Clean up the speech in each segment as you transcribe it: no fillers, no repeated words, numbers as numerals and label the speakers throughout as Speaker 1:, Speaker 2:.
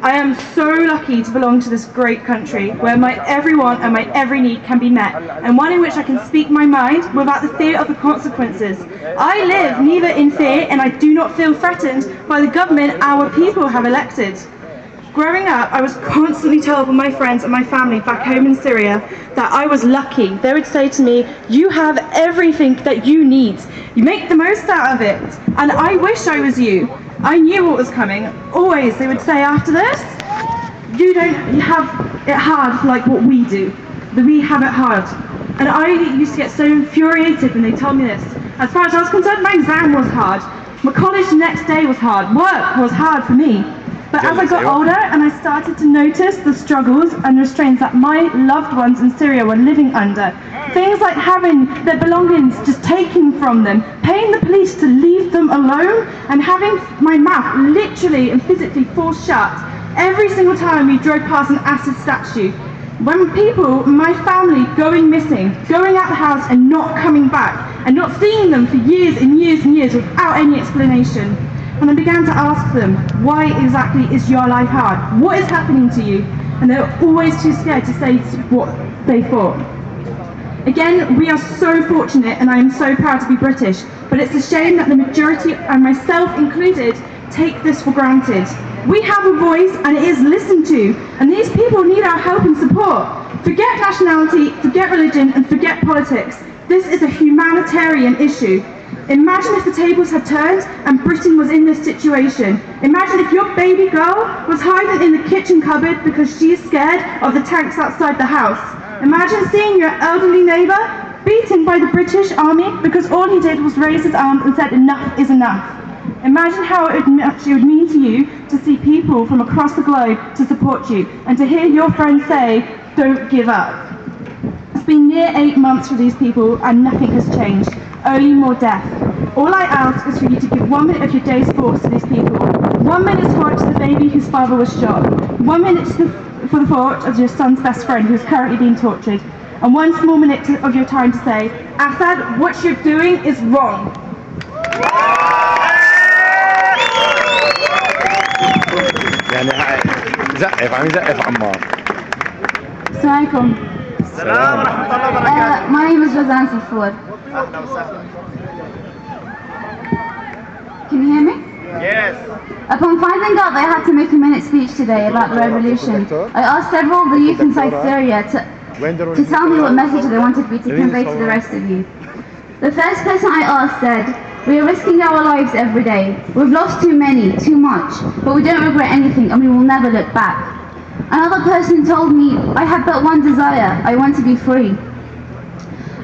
Speaker 1: I am so lucky to belong to this great country where my every want and my every need can be met, and one in which I can speak my mind without the fear of the consequences. I live neither in fear, and I do not feel threatened by the government our people have elected. Growing up, I was constantly told by my friends and my family back home in Syria that I was lucky. They would say to me, "You have everything that you need. You make the most out of it." And I wish I was you. I knew what was coming. Always, they would say after this, "You don't have it hard like what we do. We have it hard." And I used to get so infuriated when they told me this. As far as I was concerned, my exam was hard. My college the next day was hard. Work was hard for me. But as I got older and I started to notice the struggles and restraints that my loved ones in Syria were living under, things like having their belongings just taken from them, paying the police to leave them alone, and having my mouth literally and physically forced shut every single time we drove past an acid statue. When people, my family, going missing, going out the house and not coming back, and not seeing them for years and years and years without any explanation. And I began to ask them, why exactly is your life hard? What is happening to you? And they were always too scared to say what they thought. Again, we are so fortunate, and I am so proud to be British, but it's a shame that the majority, and myself included, take this for granted. We have a voice, and it is listened to, and these people need our help and support. Forget nationality, forget religion, and forget politics. This is a humanitarian issue. Imagine if the tables had turned and Britain was in this situation. Imagine if your baby girl was hiding in the kitchen cupboard because she's scared of the tanks outside the house. Imagine seeing your elderly neighbour beaten by the British Army because all he did was raise his arms and said enough is enough. Imagine how it would mean to you to see people from across the globe to support you, and to hear your friends say, "Don't give up." It's been near 8 months for these people and nothing has changed. Only more death. All I ask is for you to give 1 minute of your day's thoughts to these people. 1 minute's thought to the baby whose father was shot. 1 minute for the thought of your son's best friend who is currently being tortured. And 1 small minute of your time to say, "Assad, what you're doing is wrong."
Speaker 2: زقف عم يزقف عمار.
Speaker 3: Assalamualaikum. My name is Razan Safour. Can you hear me?
Speaker 2: Yes.
Speaker 3: Upon finding out that I had to make a minute speech today about the revolution, I asked several of the youth inside Syria to tell me what message they wanted me to convey to the rest of you. The first person I asked said, "We are risking our lives every day. We've lost too many, too much, but we don't regret anything and we will never look back." Another person told me, "I have but one desire, I want to be free."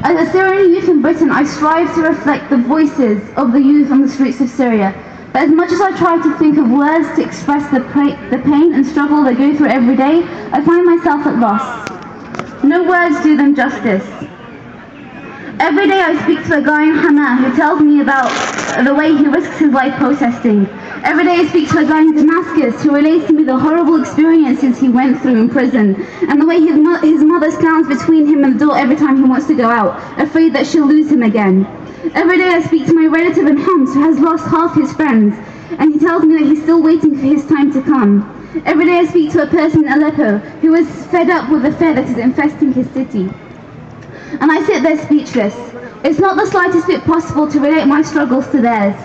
Speaker 3: As a Syrian youth in Britain, I strive to reflect the voices of the youth on the streets of Syria. But as much as I try to think of words to express the pain and struggle they go through every day, I find myself at loss. No words do them justice. Every day I speak to a guy in Hama who tells me about the way he risks his life protesting. Every day I speak to a guy in Damascus who relates to me the horrible experiences he went through in prison, and the way his mother stands between him and the door every time he wants to go out, afraid that she'll lose him again. Every day I speak to my relative in Homs who has lost half his friends, and he tells me that he's still waiting for his time to come. Every day I speak to a person in Aleppo who is fed up with the fear that is infesting his city. And I sit there speechless. It's not the slightest bit possible to relate my struggles to theirs.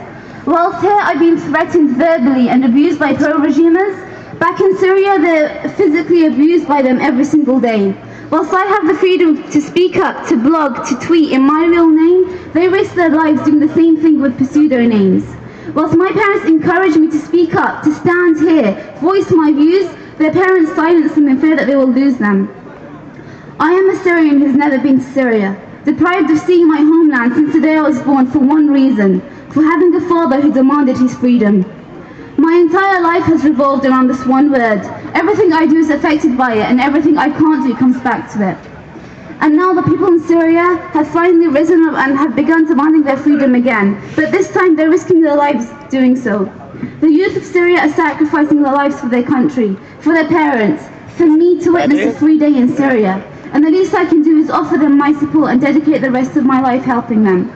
Speaker 3: Whilst here I've been threatened verbally and abused by pro-regimers, back in Syria they're physically abused by them every single day. Whilst I have the freedom to speak up, to blog, to tweet in my real name, they risk their lives doing the same thing with pseudo-names. Whilst my parents encourage me to speak up, to stand here, voice my views, their parents silence them in fear that they will lose them. I am a Syrian who's never been to Syria, deprived of seeing my homeland since the day I was born for one reason, for having a father who demanded his freedom. My entire life has revolved around this one word. Everything I do is affected by it, and everything I can't do comes back to it. And now the people in Syria have finally risen up and have begun demanding their freedom again, but this time they're risking their lives doing so. The youth of Syria are sacrificing their lives for their country, for their parents, for me to witness a free day in Syria. And the least I can do is offer them my support and dedicate the rest of my life helping them.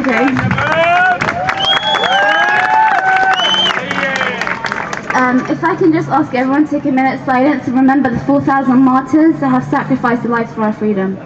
Speaker 3: Okay. If I can just ask everyone to take a minute's silence and remember the 4,000 martyrs that have sacrificed their lives for our freedom.